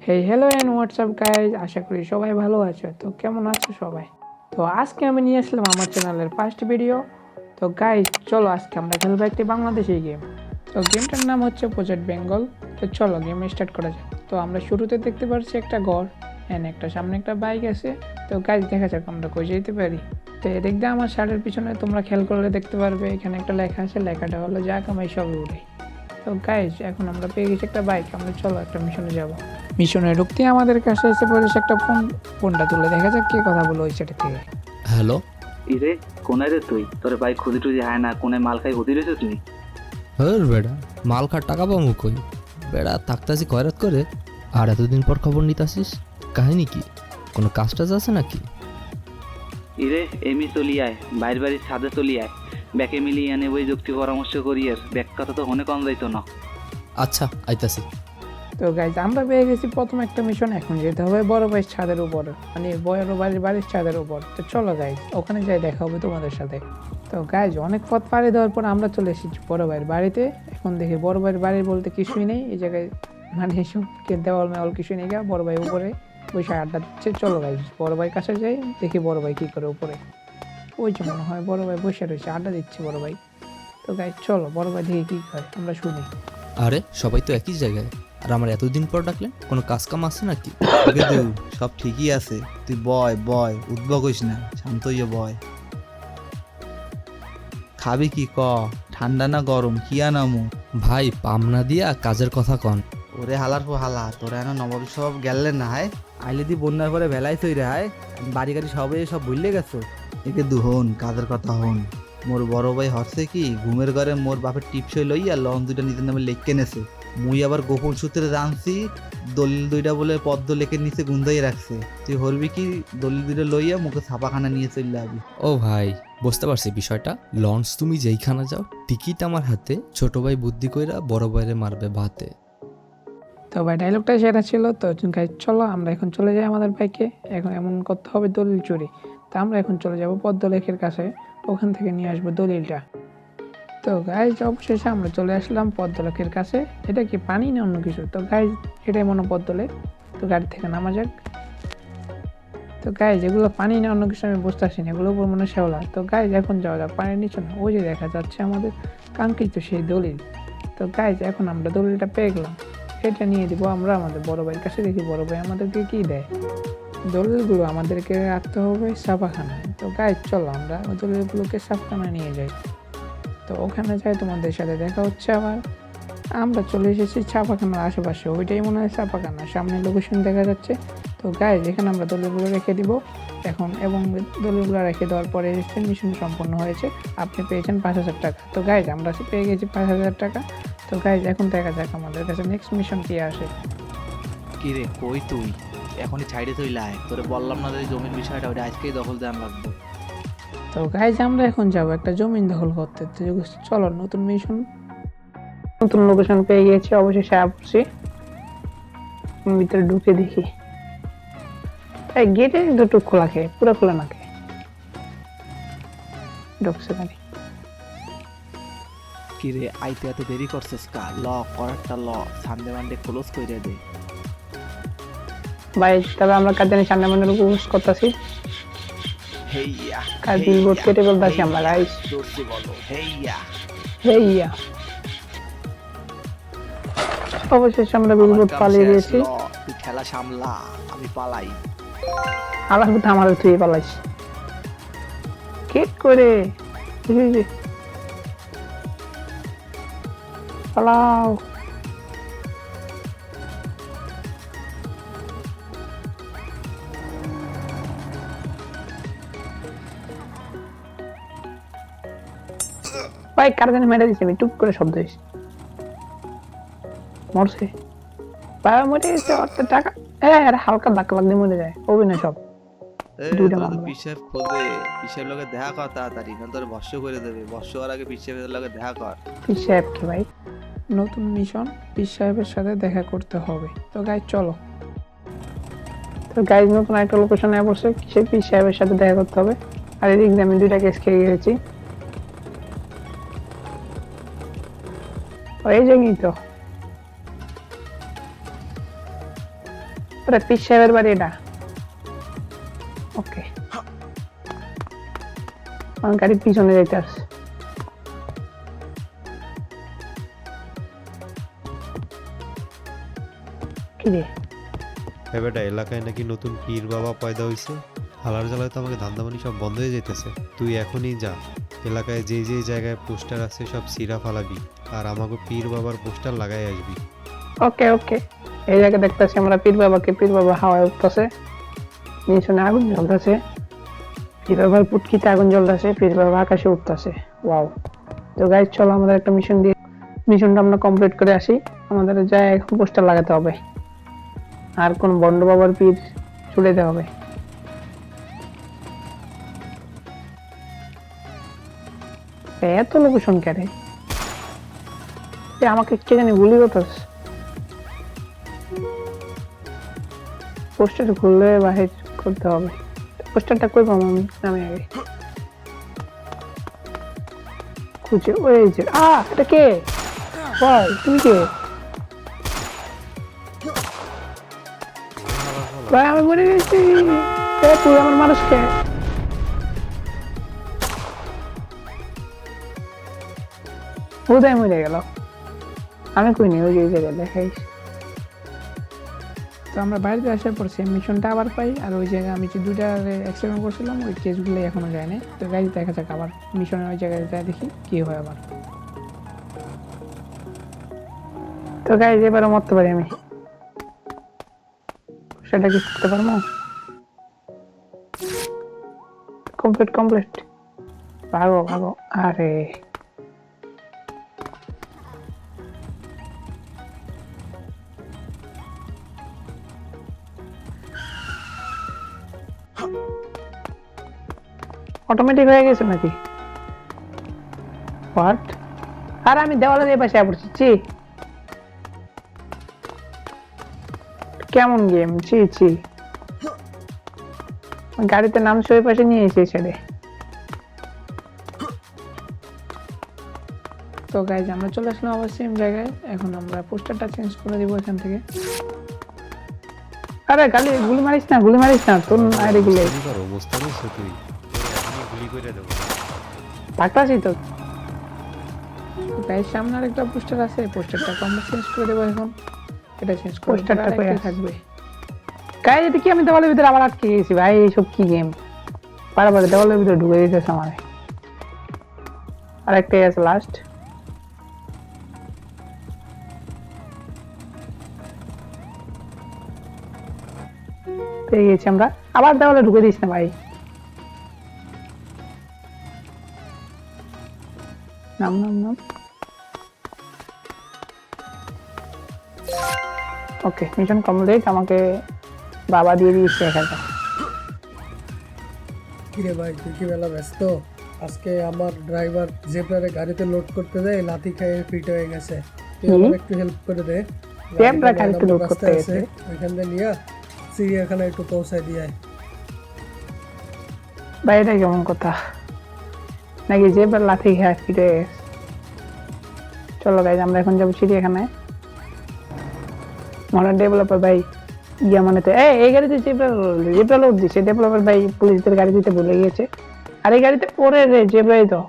Hello and WhatsApp guys, আশা করি সবাই ভালো আছো। তো কেমন আছো সবাই? তো আজকে আমি নিয়ে আসলাম আমার চ্যানেলের ফার্স্ট ভিডিও। তো গাইজ চলো আজকে আমরা খেলবো একটি বাংলাদেশি গেম। তো গেমটার নাম হচ্ছে প্রজেক্ট বেঙ্গল। তো চলো গেম স্টার্ট করা যাক। তো আমরা শুরুতে দেখতে পাচ্ছি একটা ঘর অ্যান্ড একটা সামনে একটা বাইক আছে। তো গাইজ দেখা যাক আমরা কই যেতে পারি। তো এদিক দিয়ে আমার শার্টের পিছনে তোমরা খেয়াল করলে দেখতে পারবে এখানে একটা লেখা আছে, লেখাটা হলো যা কামাই সবে উঠাই। তো গাইজ এখন আমরা পেয়ে গেছি একটা বাইক, আমরা চলো একটা মিশনে যাব। মিশনে ঢুকতে আমাদের কাছে এসে পড়েছে একটা ফোনটা তুলে দেখা যাক কে কথা বলো ওই সাইড থেকে। হ্যালো। ইরে কোনায় রে তুই? তোর বাইক খুদি টুদি হায় না, কোনায় মাল খাই হুদি রয়েছে তুই? হ্যাঁ বেড়া, মাল খার টাকা পাবো কই? বেড়া থাকতাছি কয়রাত করে, আর এতদিন পর খবর নিতাসিস। কাহিনী কি? কোনো কাজ টাজ আছে নাকি? ইরে এমি চলি আয়, বাইর বাড়ির ছাদে চলি আয়, ব্যাকে মিলিয়ে আনে ওই যুক্তি পরামর্শ করি। আর ব্যাক কথা তো হনে কম যাইতো না। আচ্ছা আইতাছি। তো গাইজ আমরা পেয়ে গেছি প্রথম একটা মিশন, এখন যেতে হবে বড় ভাইয়ের ছাদের উপর, মানে বড় বাড়ির ছাদের উপর। তো চলো গাইজ ওখানে যাই দেখা হবে তোমাদের সাথে। তো গাইজ অনেক পথ পাড়ি দেওয়ার পর আমরা চলে এসেছি বড় ভাইয়ের বাড়িতে। এখন দেখি বড় ভাইয়ের বাড়ি বলতে কিছুই নেই এই জায়গায়, মানে এসব দেওয়াল মেওয়াল কিছুই নেই। বড় ভাই উপরে বসে আড্ডা দিচ্ছে। চলো গাইজ বড় ভাইয়ের কাছে যাই, দেখি বড় ভাই কি করে উপরে। ওই যে মনে হয় বড় ভাই বসে রয়েছে, আড্ডা দিচ্ছে বড় ভাই। তো গাইজ চলো বড় ভাই দেখি কি হয় আমরা শুনি। আরে সবাই তো একই জায়গায়, আর আমার এতদিন পর ডাকলেন, কোনো কাজ কাম আছে নাকি? ওকে দু, সব ঠিকই আছে। তুই বয় বয়, উদ্ভব হইস না, শান্ত হইয়া বয়। খাবি কি ক? ঠান্ডা না গরম কি আনামু? ভাই পামনা দিয়া কাজের কথা কন। ওরে হালার পো হালা, তোরা এনে নবাব সব গেলেন না হায়? আইলে দি বন্যার পরে ভেলাই থই রে হায়, বাড়ি গাড়ি সব ভুললে গেছো। একে দু হন, কাজের কথা হন। মোর বড় ভাই হচ্ছে কি ঘুমের ঘরে মোর বাপের টিপসই লইয়া লন দুইটা নিজের নামে লেখকে নেছে। মুই আবার গোপন সূত্রে জানছি দলিল দুইটা বলে পদ্ম লেখের নিচে গুন্দাই রাখছে। তুই হরবি কি দলিল দুইটা লইয়া মুখে ছাপাখানা নিয়ে চলে যাবি। ও ভাই, বুঝতে পারছি বিষয়টা। লঞ্চ তুমি যেইখানে যাও, টিকিট আমার হাতে, ছোট ভাই বুদ্ধি কইরা বড় ভাইরে মারবে ভাতে। তো ভাই ডায়লগটা সেটা ছিল। তো গাইজ চলো আমরা এখন চলে যাই আমাদের বাইকে, এখন এমন করতে হবে দলিল চুরি। তো আমরা এখন চলে যাব পদ্মলেখের কাছে, ওখান থেকে নিয়ে আসবো দলিলটা। তো গাইজ অবশেষে আমরা চলে আসলাম পদ্মলেখের কাছে। এটা কি পানি না অন্য কিছু? তো গাইজ এটাই মনে পদ্মলেখ। তো গাড়ি থেকে নামা যাক। তো গাইজ এগুলো পানি না অন্য কিছু আমি বুঝতে পারছি না, এগুলো উপর মনে শ্যাওলা। তো গাইজ এখন যাওয়া যাক পানির নিচে না, ওই যে দেখা যাচ্ছে আমাদের কাঙ্ক্ষিত সেই দলিল। তো গাইজ এখন আমরা দলিলটা পেয়ে গেলাম, এটা নিয়ে দিব আমরা আমাদের বড় ভাইয়ের কাছে, দেখি বড় ভাই আমাদেরকে কি দেয়। দলিলগুলো আমাদেরকে রাখতে হবে ছাপাখানায়। তো গাইজ চলো আমরা ওই দলিলগুলোকে ছাপাখানায় নিয়ে যাই। তো ওখানে যাই তোমাদের সাথে দেখা হচ্ছে আবার। আমরা চলে এসেছি ছাপাখানার আশেপাশে, ওইটাই মনে হয় ছাপাখানা, সামনে লোকেশন দেখা যাচ্ছে। তো গাইজ এখানে আমরা দলিলগুলো রেখে দিব এখন, এবং দলিলগুলো রেখে দেওয়ার পরে মিশন সম্পন্ন হয়েছে, আপনি পেয়েছেন 5,000 টাকা। তো গাইজ আমরা পেয়ে গেছি 5,000 টাকা। তো গাইজ এখন দেখা যাক আমাদের কাছে নেক্সট মিশন কি আসে। কি রে কই তুই? এখনই ছাইড়ে তুই লাই, তোরে বললাম না যে জমির বিষয়টা ওটা আজকেই দখল দেওয়ান লাগবে। তো গাইজ আমরা এখন যাব একটা জমিন দখল করতে। তো চলো নতুন মিশন, নতুন লোকেশন পেয়ে গিয়েছি, অবশেষে পড়ছি। ভিতরে ঢুকে দেখি তাই গেটে দুটো খোলা, খেয়ে পুরো খোলা না খেয়ে ঢুকছে নাকি? কি রে আইতে এত দেরি করছিস কা? ল করারটা ল, সানডে মানডে ক্লোজ কইরা দে। ভাই তবে আমরা কাজ জানি সামনে মনে উপভোগ করতেছি, হেইয়া কাজ বিলবোর্ড কেটে বলতেছি আমরা গাইস। দর্শি বলো হেইয়া। হেইয়া অবশেষে আমরা বিলবোর্ড পালিয়ে দিয়েছি। তুই খেলা সামলা, আমি পালাই। আলার কথা আমাদের তুই পালাইছি কেট করে, পালাও। ভাই কার জানি মেরে দিচ্ছে, আমি টুপ করে শব্দ হয়েছে, মরছে ভাই, মরে গেছে। অর্থের টাকা আরে হালকা ধাক্কা লাগলে মরে যায়, অভিনয় সব। দুইটা মামলা। পিসাব খোঁজে, পিসাব লগে দেখা কর তাড়াতাড়ি, না তোর বর্ষ করে দেবে। বর্ষ হওয়ার আগে পিসাবের লগে দেখা কর। পীর সাহেব কি ভাই? নতুন মিশন, পীর সাহেবের সাথে দেখা করতে হবে। তো গাইজ চলো। তো গাইজ নতুন একটা লোকেশনে বসে সেই পীর সাহেবের সাথে দেখা করতে হবে। আর এদিক দিয়ে আমি 2টা কেস খেয়ে গেছি। এই জায়গায় তো ওরে পিস সাহেবের বাড়ি এটা। ওকে, আমার গাড়ির পিছনে যাইতে আসছে। কি রে? বেটা এলাকায় নাকি নতুন পীর বাবা পয়দা হইছে। হালার জ্বালায় তো আমাকে ধান্দাবানি সব বন্ধ হয়ে যেতেছে। তুই এখনই যা, এলাকায় যেই যেই জায়গায় পোস্টার আছে সব সিরা ফালাবি, আর আমাকে পীর বাবার পোস্টার লাগাই আসবি। ওকে ওকে, এই জায়গায় দেখতেছি আমরা পীর বাবা হাওয়ায় উঠতেছে, নিচনে আগুন জ্বলতেছে, পীর বাবার পুটকিতে আগুন জ্বলতেছে, পীর বাবা আকাশে উঠতেছে। ওয়াও! তো গাইজ চলো আমাদের একটা মিশনটা আমরা কমপ্লিট করে আসি। আমাদের যায় এখন পোস্টার লাগাতে হবে, আর কোন বন্ড বাবার পীর ছুড়ে হবে। এত লোকেশন কেন? আমাকে কে জানি গুলি করতেছে। পোস্টার খুললে বাহির করতে হবে। পোস্টারটা কই পাবো আমি আগে খুঁজে। ওই যে এটা কে? ভাই তুমি কে? ভাই আমি মরে গেছি। তুই আমার মানুষকে কোথায় মরে গেল? আমি কইনি, ওই যে জায়গায় দেখাইস। তো আমরা বাইরে আসার পর সেম মিশনটা আবার পাই, আর ওই জায়গায় আমি যে দুইটা এক্সপেরিমেন্ট করছিলাম ওই কেসগুলো এখনো যায় না। তো গাইজ দেখা যাক আবার মিশনের ওই জায়গায় যায় দেখি কি হয় আবার। তো গাইজ এবারও মরতে পারি আমি, সেটা কি করতে পারবো? কমপ্লিট। ভাগো। আরে অটোমেটিক হয়ে গেছে নাকি? হোয়াট? আর আমি দেওয়ালে দিয়ে পাশে পড়ছি। কেমন গেম? গাড়িতে নামছে ওই পাশে নিয়ে এসে ছেড়ে। তো গাইজ আমরা চলে আসলাম আবার সেম জায়গায়। এখন আমরা পোস্টারটা চেঞ্জ করে দিব এখান থেকে। আরে গুলি মারিস না তোর। আরে গুলি পাকতাছি তো। গাইজ সামনে আরেকটা পোস্টার আছে, পোস্টারটা আমরা চেঞ্জ করে দেবো এখন। এটা চেঞ্জ করে পোস্টারটা কই থাকবে? গাইজ এটা কি আমি দেওয়ালের ভিতরে আবার আটকে গেছি ভাই? এইসব কি গেম? বারবার দেওয়ালের ভিতরে ঢুকে দিতেছে আমার। আরেকটাই আছে লাস্ট। পেয়ে গেছি আমরা। আবার দেওয়ালে ঢুকে দিস না ভাই। নাম। ওকে, মিশন কমপ্লিট। আমাকে বাবা দিয়ে দিয়েছে 1000। কিরে ভাই, তুই কি বেলা ব্যস্ত? আজকে আমার ড্রাইভার জেব্রারে গাড়িতে লোড করতে দেয়, লাথি খেয়ে ফিট হয়ে গেছে। তুই আমার একটু হেল্প করে দে। জেব্রা গাড়িতে লোড করতে গেছে, ওইখান থেকে নিয়ে চিড়িয়াখানায় একটু পৌঁছায় দিয়ে আয়। ভাই এটা কেমন কথা নাকি? জেব্রা লাথি খেয়ে ফিট হয়ে গেছে। চলো গাইজ আমরা এখন যাবো চিড়িয়াখানায়। মনে ডেভেলপার ভাই মানে তো এই গাড়িতে জেব্রা লোড দিচ্ছে। ডেভেলপার ভাই পুলিশদের গাড়ি দিতে ভুলে গিয়েছে, আর এই গাড়িতে পরে রে জেব্রাই তো।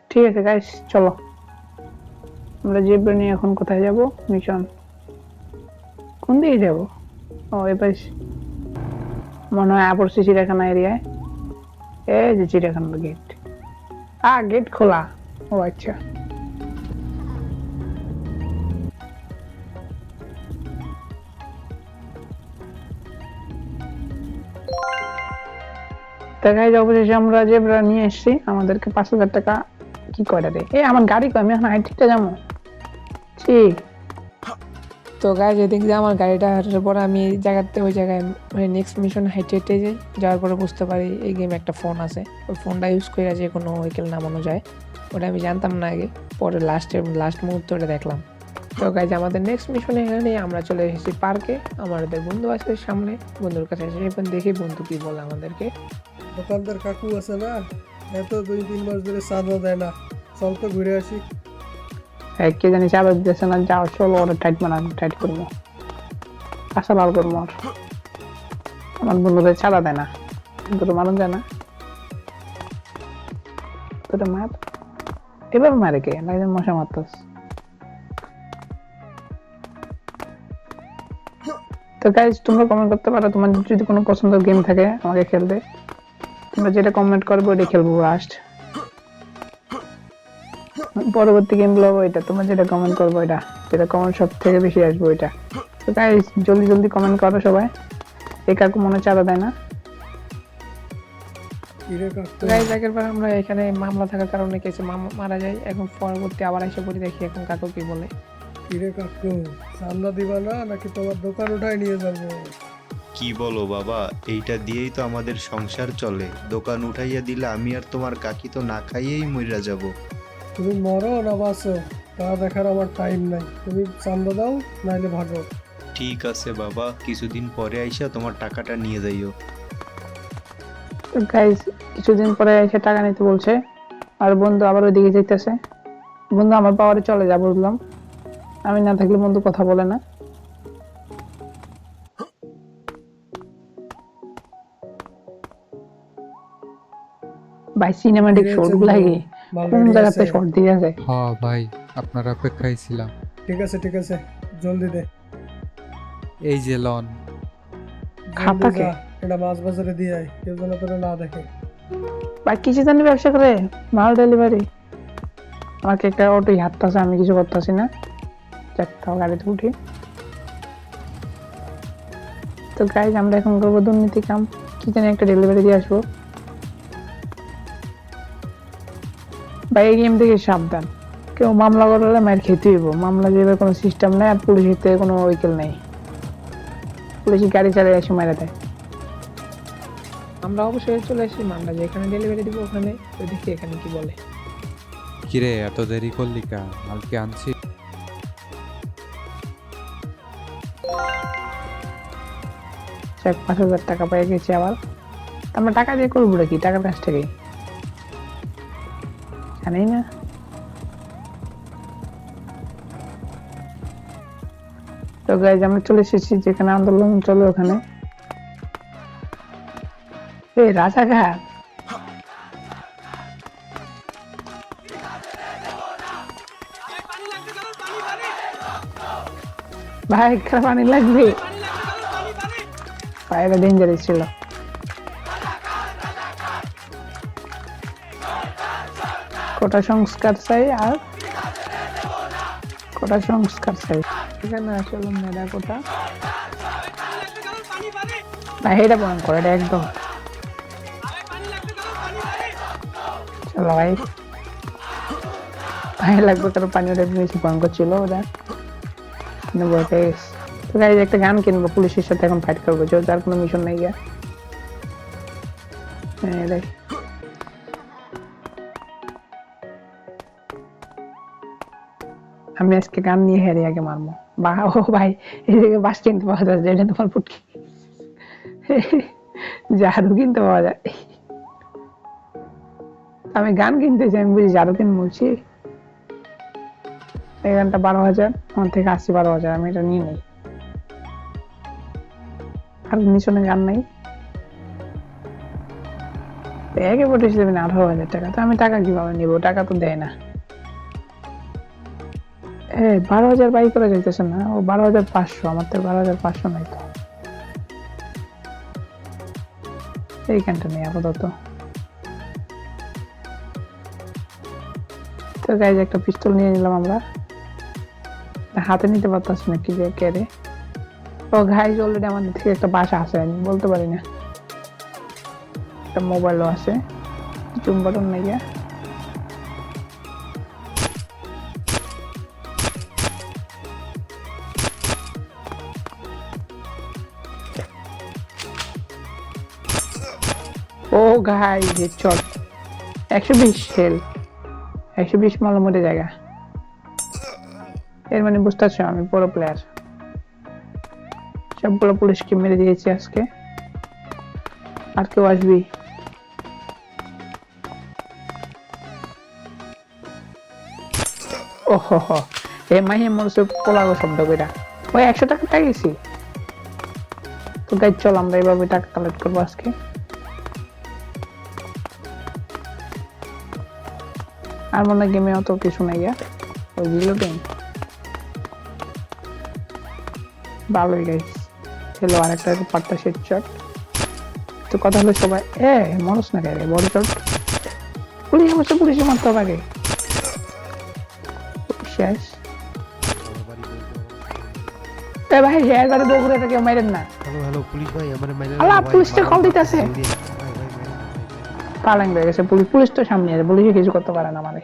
ঠিক আছে গাইস, চলো আমরা জেব্রা নিয়ে এখন কোথায় যাব? মিশন কোন দিকে যাব? ও এবার মনে হয় আপরসি চিড়িয়াখানা এরিয়ায়। এই যে চিড়িয়াখানার গেট। গেট খোলা। ও আচ্ছা, দেখাই অবশেষে আমরা জেব্রা নিয়ে এসেছি। আমাদেরকে 5000 টাকা কি করে রে? আমার গাড়ি কই? আমি এখন হাইটটা যাবো। তো গাইজ এদিক দিয়ে আমার গাড়িটা হাঁটার পর আমি জায়গাতে ওই জায়গায় মানে নেক্সট মিশন হেঁটে যাই। যাওয়ার পরে বুঝতে পারি এই গেমে একটা ফোন আছে। ওই ফোনটা ইউজ করে যে কোনো ভেহিকেল নামানো যায়, ওটা আমি জানতাম না আগে। পরে লাস্ট মুহূর্তে ওটা দেখলাম। তো গাইজ আমাদের নেক্সট মিশন এখানে আমরা চলে এসেছি পার্কে। আমাদের বন্ধু আছে সামনে, বন্ধুর কাছে এসে এবার দেখি বন্ধু কি বলে আমাদেরকে। দোকানদার কাকু আছে না, এত 2-3 মাস ধরে চাঁদা দেয় না, চল তো ঘুরে আসি। কে জানি চাঁদা দিতেছে না। যাও চলো, ওরা টাইট করবো। আশা লাল করবো আমার বন্ধুদের ছাড়া দেয় না, দুটো মানুষ যায় না, দুটো মার এভাবে মারে কে একজন মশা মারতাস। তো গাইজ তোমরা কমেন্ট করতে পারো তোমার যদি কোনো পছন্দের গেম থাকে আমাকে খেলতে, তোমরা যেটা কমেন্ট করবে ওইটা খেলবো ফার্স্ট, পরবর্তী গেম গুলো ওইটা তোমরা যেটা কমেন্ট করবো ওইটা, যেটা কমেন্ট সব থেকে বেশি আসবে ওইটা। তো গাইজ জলদি জলদি কমেন্ট করো সবাই, এ কাকু মনে চাঁদা দেয় না। কিরে কাকু গাইজ আগের বার আমরা এখানে মামলা থাকার কারণে কেসে মারা যায়, এখন পরবর্তী আবার এসে পড়ি, দেখি এখন কাকু কি বলে। কিরে কাকু চান্দা দিবা না নাকি তোমার দোকান উঠায় নিয়ে যাবো? কি বলো বাবা, এইটা দিয়েই তো আমাদের সংসার চলে। দোকান উঠাইয়া দিলে আমি আর তোমার কাকি তো না খাইয়েই মইরা যাব। তুমি মরো না বাঁচো তা দেখার আমার টাইম নাই, তুমি চান্দা দাও নাইলে ভাগো। ঠিক আছে বাবা, কিছুদিন পরে আইসা তোমার টাকাটা নিয়ে যাইও। গাইজ কিছুদিন পরে এসে টাকা নিতে বলছে, আর বন্ধু আবার ওইদিকে যেতেছে। বন্ধু আমার পাওয়ারে চলে যা বুঝলাম, আমি না থাকলে বন্ধু কথা বলে না। ভাই সিনেমাটিক শর্ট লাগে কোন জায়গাতে শর্ট দিয়ে আছে। হ্যাঁ ভাই, আপনার অপেক্ষায় ছিলাম। ঠিক আছে ঠিক আছে, জলদি দে। এই যে লন। খাতা কে? এটা মাছ বাজারে দিয়ে আয়, কেউ যেন তোরা না দেখে। ভাই কিছু জানি ব্যবসা করে মাল ডেলিভারি, আমাকে একটা অটোই হাঁটতেছে, আমি কিছু করতেছি না, চারটাও গাড়িতে উঠি। তো গাইজ আমরা এখন করবো দুর্নীতি কাম, কি জানি একটা ডেলিভারি দিয়ে আসবো। ভাই এই গেম থেকে সাবধান, কেউ মামলা করলে মায়ের খেতে হইব, মামলা যেভাবে কোনো সিস্টেম নেই, আর পুলিশের থেকে কোনো উইকেল নেই, পুলিশ গাড়ি চালিয়ে এসে মেরে দেয়। আমরা অবশ্যই চলে আসি মামলা যেখানে ডেলিভারি দিব ওখানে, তো দেখি এখানে কি বলে। কিরে এত দেরি করলি কা? মালকে আনছি। যাক 5,000 টাকা পেয়ে গেছি আবার, আমরা টাকা দিয়ে করবো নাকি, টাকার কাছ থেকেই জানি না। তো গাইজ আমরা চলে এসেছি যেখানে আন্দোলন চলে ওখানে। এই রাজাঘাট ভাই খারাপ পানি লাগবে, পায়রা ডেঞ্জারাস ছিল। কোটা সংস্কার চাই, আর কোটা সংস্কার চাই, এখানে আসলে মেধা কোটা ভাই, এটা ভয়ঙ্কর, এটা একদম। চলো ভাই, পানি লাগবে কারণ পানি ওটা বেশি ভয়ঙ্কর ছিল ওটা, কিন্তু ভয় পেয়ে গেছি। তো গাইজ একটা গান কিনবো, পুলিশের সাথে এখন ফাইট করবো, যার কোনো মিশন নাই গিয়া। হ্যাঁ দেখ আমি আজকে গান নিয়ে হেরে আগে মারবো। বা ও ভাই এই জায়গায় বাস কিনতে পাওয়া যায়, যেটা তোমার পুটকি ঝাড়ু কিনতে পাওয়া যায়। আমি গান কিনতে চাই, আমি বুঝি ঝাড়ু কিন বলছি। এই গানটা 12,000, আমার থেকে 80-12,000, আমি এটা নিয়ে নেই। আর নিচনে গান নাই, একে পড়েছি 18,000 টাকা, তো আমি টাকা কিভাবে নিবো, টাকা তো দেয় না। 12,000 বাই করা যাইতেছে না, ও 12,500, আমার তো 12,500 নাই। তো এইখানটা নেই আপাতত। তো গাইজ একটা পিস্তল নিয়ে নিলাম আমরা, হাতে নিতে পারতাছি না কি যে কেড়ে। ও গাইজ অলরেডি আমাদের থেকে একটা বাসা আছে, আমি বলতে পারি না, একটা মোবাইলও আছে, জুম বাটন নাই গিয়া। ও গাইজ হেডশট, 120 সেল, 120 মাল মধ্যে জায়গা। এর মানে বুঝতে পারছো আমি বড় প্লেয়ার, সবগুলো পুলিশকে মেরে দিয়েছি আজকে। আর কেউ আসবি? ওহো হো, এ মাইয়ে মরছে পোলাগো শব্দ কইরা। ওই 100 টাকা পাইছি, তো গাইজ চল আমরা এইভাবে টাকা কালেক্ট করবো আজকে। আর মনে হয় গেমে অত কিছু নাই গা, ওই রিলোডিং ভালোই গাইজ। খেলো আরেকটা পাট্টা শেড শট। তো কথা হলো সবাই মরস না গায়ে বড় শট, পুলিশ অবশ্য পুলিশে মারতে হবে আগে। শেষ ভাই, শেয়ার করে বগুড়া থেকে মাইরেন না। হ্যালো হ্যালো পুলিশ ভাই, আমার আল্লাহ, পুলিশটা কল দিতেছে। পালাং হয়ে গেছে পুলিশ, পুলিশ তো সামনে আছে, পুলিশে কিছু করতে পারে না আমারে।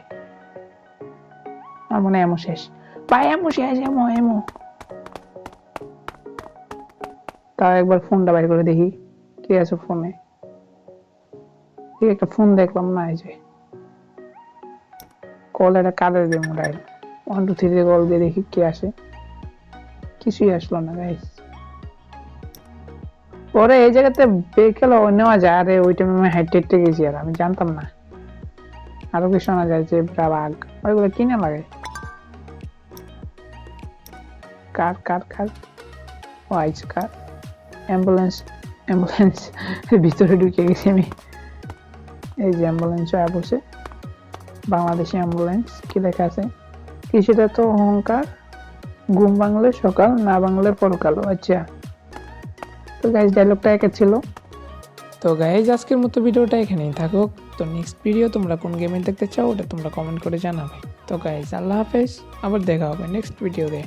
আমার মনে হয় এমন শেষ ভাই, এমন শেষ, এমন তাও একবার ফোনটা বাইর করে দেখি কি আছে ফোনে। ঠিক একটা ফোন দেখলাম না, এই যে কল, এটা কাদের দিয়ে মোবাইল 1 2 3 কল দিয়ে দেখি কি আসে, কিছুই আসলো না গাইস। পরে এই জায়গাতে বেকেল নেওয়া যায়, আরে ওই টাইমে আমি হাইট টেটে গেছি আর আমি জানতাম না। আরো কি শোনা যায় যে বাঘ ওইগুলো কিনে লাগে। কার কার কার ও আইস কার, অ্যাম্বুলেন্স অ্যাম্বুলেন্স ভিতরে ঢুকে গেছি আমি। এই যে অ্যাম্বুলেন্স আয়া বসে, বাংলাদেশি অ্যাম্বুলেন্স, কি লেখা আছে? কিছুটা তো অহংকার, ঘুম ভাঙলে সকাল, না ভাঙলে পরকাল। আচ্ছা, তো গাইজ ডায়লগটা একে ছিল। তো গাইজ আজকের মতো ভিডিওটা এখানেই থাকুক। তো নেক্সট ভিডিও তোমরা কোন গেমে দেখতে চাও ওটা তোমরা কমেন্ট করে জানাবে। তো গাইজ আল্লাহ হাফেজ, আবার দেখা হবে নেক্সট ভিডিওতে।